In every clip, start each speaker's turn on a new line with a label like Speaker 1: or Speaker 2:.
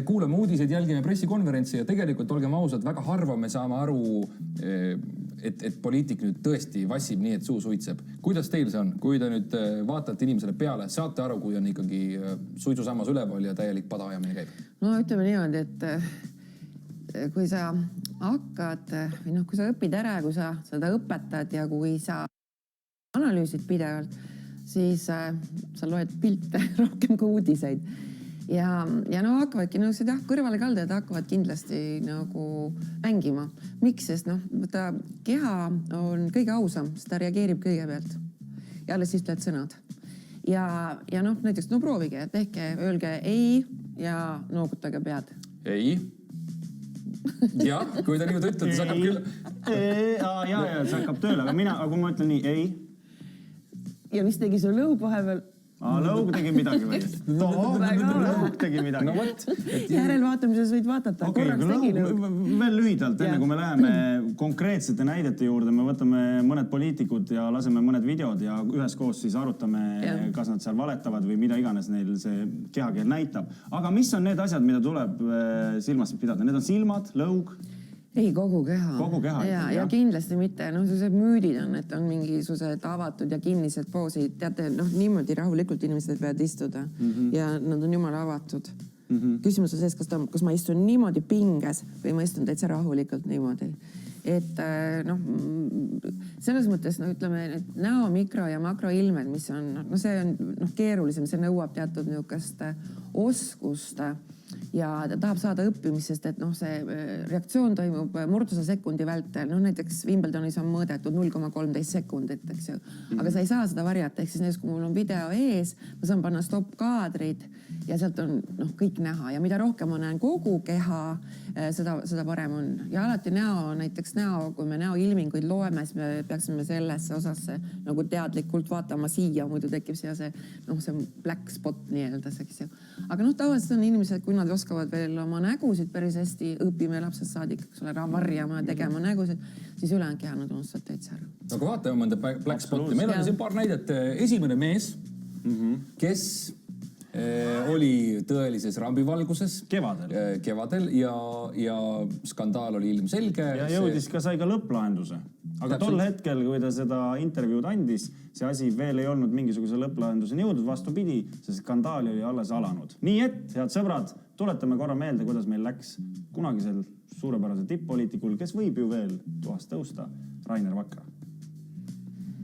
Speaker 1: Kuulame uudiseid, jälgime pressikonverentsi ja tegelikult olgem ausad, väga harva me saame aru, et poliitik nüüd tõesti vassib nii, et suu suitseb. Kuidas teil see on? Kui te nüüd vaatate inimesele peale, saate aru, kui on ikkagi suitsusammas üleval ja täielik padaajamine käib?
Speaker 2: No ütleme niimoodi, et kui sa hakkad, või kui sa õpid ära, kui sa seda õpetad ja kui sa analüüsid pidevalt, siis sa loed pilte rohkem kui uudiseid. Ja no hakkavadki kõrvalekaldajad hakkavad kindlasti nagu mängima. Miks? Sest ta keha on kõige ausam, ta reageerib kõigepealt ja alles siis tuled sõnad. Ja näiteks proovige, tehke, öelge ei ja noogutage pead.
Speaker 1: Ei. Ja, kui ta niimoodi ütled, see hakkab küll.
Speaker 3: Ja, see hakkab tööle, aga kui ma ütlen nii, ei.
Speaker 2: Ja mis tegi su lõug vahepeal?
Speaker 3: Lõug tegi midagi või? Lõug tegi midagi.
Speaker 1: No võt.
Speaker 2: Järelvaatamises võid vaatata. Korraks tegi lõug.
Speaker 3: Veel lühidalt, enne kui me läheme konkreetsete näidete juurde, me võtame mõned poliitikud ja laseme mõned videod ja üheskoos siis arutame, kas nad seal valetavad või mida iganes neil see kehakeel näitab. Aga mis on need asjad, mida tuleb silmas pidada? Need on silmad, lõug?
Speaker 2: Ei, kogu keha.
Speaker 3: Kogu keha.
Speaker 2: Ja kindlasti mitte. See müüdid on, et on mingisugused avatud ja kinnised poosid. Teate, niimoodi rahulikult inimesed peavad istuda ja nad on jumala avatud. Küsimus on sees, kas ma istun niimoodi pinges või ma istun täitsa rahulikult niimoodi. Et selles mõttes, ütleme, näo mikro- ja makroilmed, mis on, see on keerulisem, see nõuab teatud niisugust oskust ja ta tahab saada õppimisest, et see reaktsioon toimub murduse sekundi vältel. Näiteks Wimbledonis on mõõdetud 0,13 sekundit, eks ju. Aga sa ei saa seda varjata, ehk siis näiteks, kui mul on video ees, ma saan panna stopp-kaadrid ja sealt on kõik näha. Ja mida rohkem ma näen kogu keha, seda parem on. Ja alati näiteks kui me näoilminguid loeme, siis me peaksime sellesse osasse nagu teadlikult vaatama siia, muidu tekib siia see black spot nii-öelda, eks ju. Aga tavaliselt on inimesed, kui nad oskavad veel oma nägusid päris hästi, õpime lapsed saadik, varjama ja tegema nägusid, siis ülejäänud keha nad unustavad täitsa ära.
Speaker 1: Aga vaatame mõnda black spoti. Meil on siin paar näidet. Esimene mees, kes oli tõelises rambivalguses kevadel ja skandaal oli ilmselge.
Speaker 3: Ja jõudis sai ka lõpplahenduse. Aga tol hetkel, kui ta seda intervjuud andis, see asi veel ei olnud mingisuguse lõpplahenduseni jõudnud, vastupidi, see skandaal oli alles alanud. Nii et, head sõbrad, tuletame korra meelde, kuidas meil läks kunagisel suurepärase tipp-poliitikul, kes võib ju veel tuhast tõusta, Rainer Vakra.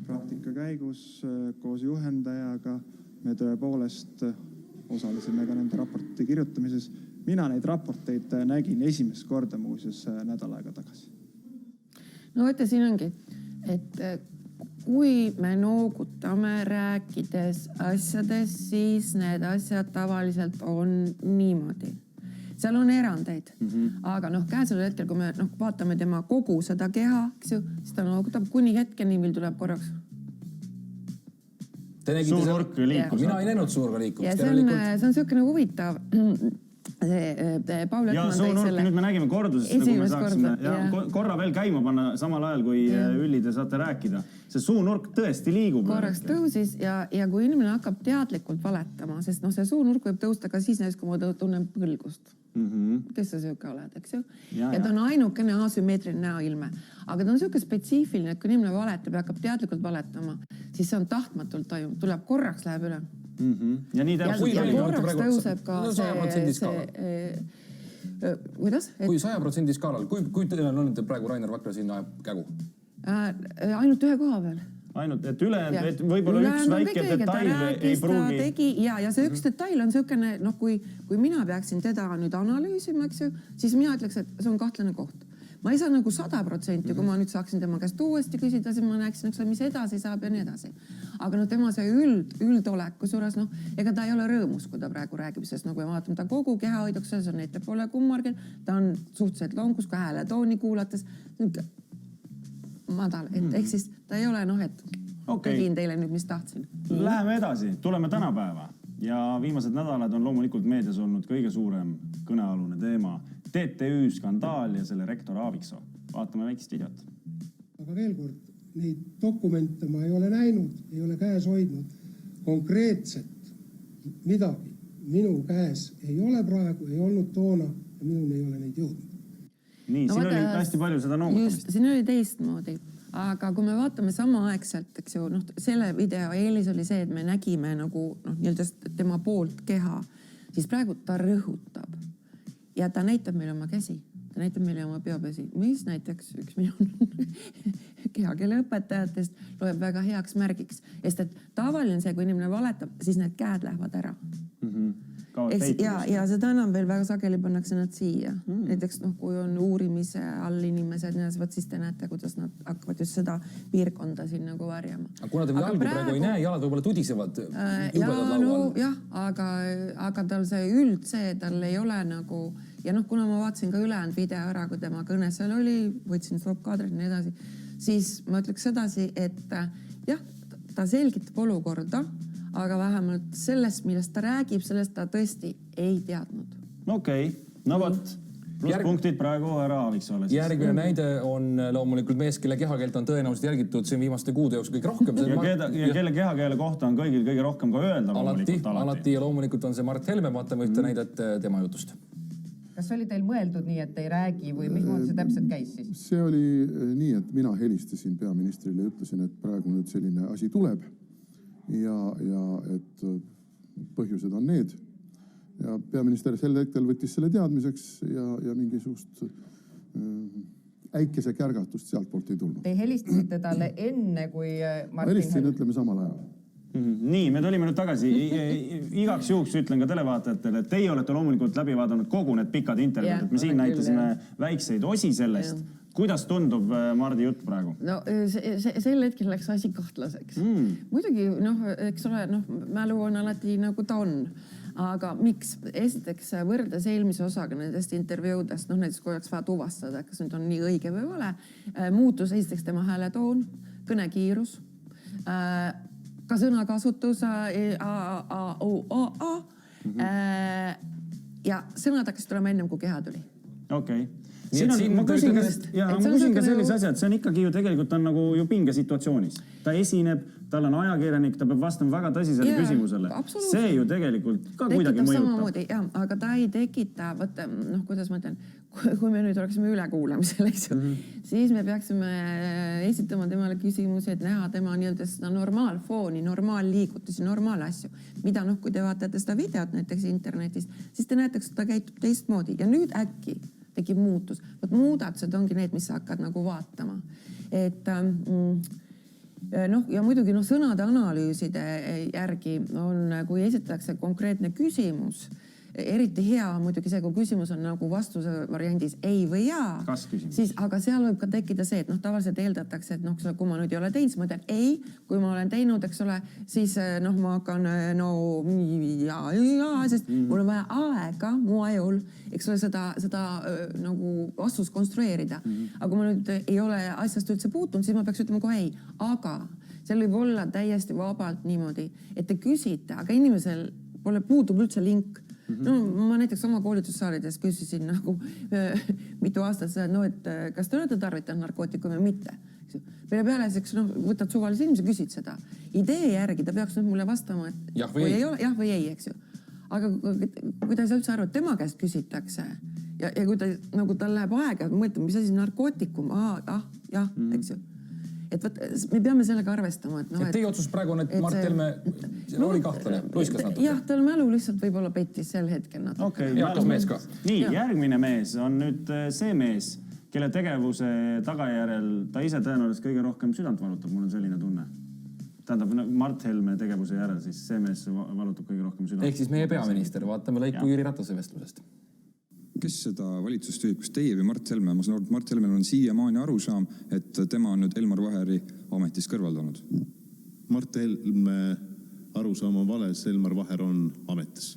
Speaker 4: Praktika käigus koos juhendajaga me tõepoolest osalesime ka nende raportite kirjutamises. Mina neid raporteid nägin esimest korda muuseas nädal aega tagasi.
Speaker 2: No võtta siin ongi, et kui me noogutame rääkides asjadest, siis need asjad tavaliselt on niimoodi. Seal on erandeid, aga käesoleval hetkel, kui me vaatame tema kogu seda keha, siis ta noogutab kuni hetkeni, mil tuleb korraks.
Speaker 3: Suur-nurk liikus.
Speaker 1: Mina ei näinud suurga liikumist.
Speaker 2: See on selline huvitav.
Speaker 3: Ja suunurki nüüd me nägime kordusest, nagu me saaksime korra veel käima panna samal ajal, kui Ülli te saate rääkida. See suunurk tõesti liigub.
Speaker 2: Korraks tõusis ja kui inimene hakkab teadlikult valetama, sest see suunurk võib tõusta ka siis näiteks, kui ma tunnen põlgust. Kes sa sööka oled, eks ju? Ja ta on ainukene asümmeetriline näoilme. Aga ta on selline spetsiifiline, et kui inimene valetab ja hakkab teadlikult valetama, siis see on tahtmatult toimub, tuleb korraks, läheb üle.
Speaker 3: Ja nii
Speaker 2: ja korraks tõuseb ka
Speaker 1: 100% skaalal.
Speaker 2: Kuidas?
Speaker 1: Kui 100% skaalal, kui tõenäoline on praegu Rainer Vakra sinna kägu?
Speaker 2: Ainult ühe koha peal.
Speaker 3: Ainult, et võib-olla üks väike detail ei pruugi.
Speaker 2: Ja see üks detail on selline, kui mina peaksin teda nüüd analüüsima, siis mina ütleks, et see on kahtlane koht. Ma ei saa 100%, kui ma nüüd saaksin tema käest uuesti küsida, siis ma näeksin, mis edasi saab ja nii edasi. Aga tema see üldoleku suures, ega ta ei ole rõõmus, kui ta praegu räägib, sest kui vaatame ta kogu keha hoiduks, see on ettepoole kummargel, ta on suhteliselt longus, ka hääle tooni kuulates, madal, ehk siis ta ei ole, et tegin teile nüüd, mis tahtsin.
Speaker 3: Läheme edasi, tuleme tänapäeva ja viimased nädalad on loomulikult meedias olnud kõige suurem kõnealune teema. TTÜ skandaal ja selle rektor Aaviksoo. Vaatame väikest videot.
Speaker 5: Aga veel kord, neid dokumente ma ei ole näinud, ei ole käes hoidnud konkreetset midagi, minu käes ei ole praegu, ei olnud toona ja minul ei ole neid jõudnud.
Speaker 3: Nii, siin oli hästi palju seda noogutamist.
Speaker 2: Siin oli teistmoodi, aga kui me vaatame samaaegselt, eks ju, selle video eelis oli see, et me nägime nagu nii-öelda tema poolt keha, siis praegu ta rõhutab ja ta näitab meile oma käsi, ta näitab meile oma peopesi, mis näiteks üks minu kehakeele õpetajatest loeb väga heaks märgiks, sest et tavaline see, kui inimene valetab, siis need käed lähevad ära. Ja seda enam veel väga sageli pannakse nad siia. Näiteks kui on uurimise all inimesed, siis te näete, kuidas nad hakkavad just seda piirkonda siin nagu varjama.
Speaker 1: Aga kuna te jalgu praegu ei näe, jalad võib-olla tudisevad jubedad laual.
Speaker 2: Jah, aga tal see üld see, tal ei ole nagu... Ja kuna ma vaatasin ka ülejäänud video ära, kui tema kõne seal oli, võtsin stopp-kaadrid ja nii edasi, siis ma ütleks sedasi, et jah, ta selgitab olukorda, aga vähemalt sellest, millest ta räägib, sellest ta tõesti ei teadnud.
Speaker 3: Okei, no võt. Plusspunktid praegu ära Aaviksooles.
Speaker 1: Järgmine näide on loomulikult mees, kelle kehakeelt on tõenäoliselt jälgitud siin viimaste kuude jooksul kõik rohkem.
Speaker 3: Ja kelle kehakeele kohta on kõige rohkem ka öelda
Speaker 1: alati ja loomulikult on see Mart Helme, vaatame ühte näidet tema jutust.
Speaker 6: Kas oli teil mõeldud nii, et ei räägi või mismoodi see täpselt käis siis?
Speaker 7: See oli nii, et mina helistasin peaministrile ja ütlesin, et praegu nüüd selline asi tuleb ja et põhjused on need. Ja peaminister sel hetkel võttis selle teadmiseks ja mingisugust äikese kärgatust sealt poolt ei tulnud.
Speaker 6: Te helistasite talle enne, kui Martin
Speaker 7: helistasin, ütleme samal ajal.
Speaker 3: Nii, me tulime nüüd tagasi. Igaks juhuks ütlen ka televaatajatele, et teie olete loomulikult läbi vaadanud kogu need pikad intervjuud, et me siin näitasime väikseid osi sellest. Kuidas tundub Mardi jutt praegu?
Speaker 2: No sel hetkel läks asi kahtlaseks. Muidugi, eks ole, mälu on alati nagu ta on. Aga miks? Esiteks võrdes eelmise osaga nendest intervjuudest, näiteks kui oleks vaja tuvastada, kas nüüd on nii õige või vale, muutus esiteks tema hääletoon, kõnekiirus, ka sõnakasutus ja sõnad hakkas tulema ennem, kui keha tuli.
Speaker 3: Okei. Ma küsin ka sellise asja, et see on ikkagi ju tegelikult on nagu ju pinge situatsioonis. Ta esineb, tal on ajakirjanik, ta peab vastama väga tõsisele küsimusele. See ju tegelikult ka kuidagi mõjutab.
Speaker 2: Jah, aga ta ei tekita, võtta, kuidas ma ütlen, kui me nüüd oleksime ülekuulamisel, siis me peaksime esitama temale küsimusi, et näha tema nii-öelda seda normaalfooni, normaalliigutusi, normaalasju. Mida kui te vaatate seda videot näiteks internetist, siis te näete, et ta käitub teistmoodi ja nüüd äkki tekib muutus. Muudatused ongi need, mis sa hakkad nagu vaatama. Et ja muidugi sõnade analüüside järgi on, kui esitatakse konkreetne küsimus, eriti hea muidugi see, kui küsimus on nagu vastuse variandis ei või jaa, siis, aga seal võib ka tekkida see, et tavaliselt eeldatakse, et kui ma nüüd ei ole teinud, siis ma ütlen ei, kui ma olen teinud, eks ole, siis ma hakkan sest mul on vaja aega mu ajul, eks ole, seda nagu vastust konstrueerida. Aga kui ma nüüd ei ole asjast üldse puutunud, siis ma peaks ütlema kohe ei, aga seal võib olla täiesti vabalt niimoodi, et te küsite, aga inimesel puudub üldse link. Ma näiteks oma koolitussaalides küsisin nagu mitu aastat seda, et kas te olete tarvitanud narkootikumi või mitte. Peale peale, võtad suvalise inimese, küsid seda. Idee järgi ta peaks nüüd mulle vastama, et jah või ei, eks ju. Aga kui ta ei saa üldse aru, et tema käest küsitakse ja kui tal läheb aega, mõtlema, mis asi narkootikum, jah, eks ju. Et me peame sellega arvestama.
Speaker 1: Et teie otsus praegu on, et Mart Helme oli kahtlane, luiskas natuke.
Speaker 2: Jah, tal mälu lihtsalt võib-olla pettis sel hetkel natuke.
Speaker 1: Eakas mees ka.
Speaker 3: Nii, järgmine mees on nüüd see mees, kelle tegevuse tagajärjel ta ise tõenäoliselt kõige rohkem südant valutab, mul on selline tunne. Tähendab, Mart Helme tegevuse järel, siis see mees valutab kõige rohkem südant.
Speaker 1: Ehk siis meie peaminister, vaatame lõiku Jüri Ratase vestlusest.
Speaker 8: Kes seda valitsust juhib, kas teie või Mart Helme? Ma saan aru, et Mart Helmel on siiamaani arusaam, et tema on nüüd Elmar Vaheri ametist kõrvaldanud.
Speaker 9: Mart Helme arusaam on vales, Elmar Vaher on ametis.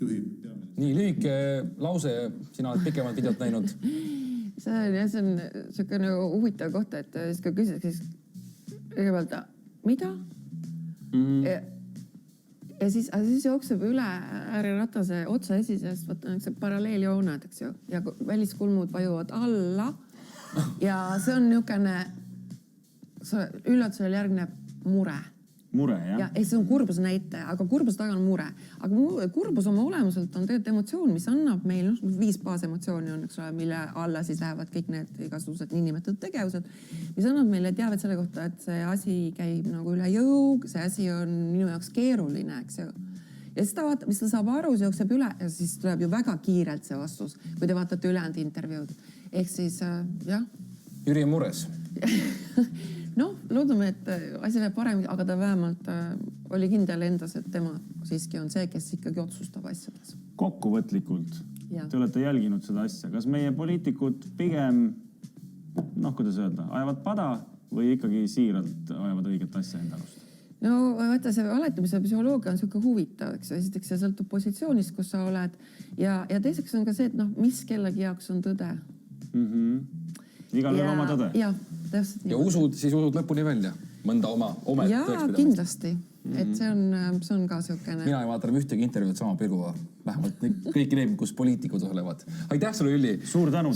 Speaker 1: Nii, lühike lause, sina oled pikemalt videot näinud.
Speaker 2: See on selline huvitav kohta, et siis kui küsitakse, siis kõigepealt, mida? Ja siis jookseb üle Jüri Ratase otsa esisest, võtta paralleeljooned, eks ju, ja väliskulmud vajuvad alla ja see on niisugune üllatusel järgneb mure.
Speaker 3: mure, jah?
Speaker 2: ja see on kurbuse näitaja, aga kurbuse taga on mure. Aga kurbus oma olemuselt on tegelikult emotsioon, mis annab meil 5 baasemotsiooni on, eks ole, mille alla siis lähevad kõik need igasugused niinimetatud tegevused, mis annab meile teavet selle kohta, et see asi käib nagu üle jõu, see asi on minu jaoks keeruline, eks ju. Ja siis ta vaatab, mis ta saab aru, see jookseb üle ja siis tuleb ju väga kiirelt see vastus, kui te vaatate ülejäänud intervjuud. Ehk siis jah.
Speaker 1: Jüri on mures.
Speaker 2: Noh, loodame, et asi läheb parem, aga ta vähemalt oli kindel endas, et tema siiski on see, kes ikkagi otsustab asjades.
Speaker 3: Kokkuvõtlikult,
Speaker 2: Ja.
Speaker 3: te olete jälginud seda asja. Kas meie poliitikud pigem, kuidas öelda, ajavad pada või ikkagi siiralt ajavad õiget asja enda arust?
Speaker 2: No vaata, see valetamise psühholoogia on siuke huvitav, eks ju. Esiteks see sõltub positsioonist, kus sa oled ja teiseks on ka see, et mis kellegi jaoks on tõde.
Speaker 3: Igal oma tõde.
Speaker 2: Ja, täpselt nii.
Speaker 1: Ja siis usud lõpuni välja mõnda oma
Speaker 2: Ja kindlasti, et see on ka siukene.
Speaker 1: Mina ei vaata ühtegi intervjuud sama pilguga, vähemalt kõiki need, kus poliitikud osalevad. Aitäh sulle, Ülli!
Speaker 3: Suur tänu!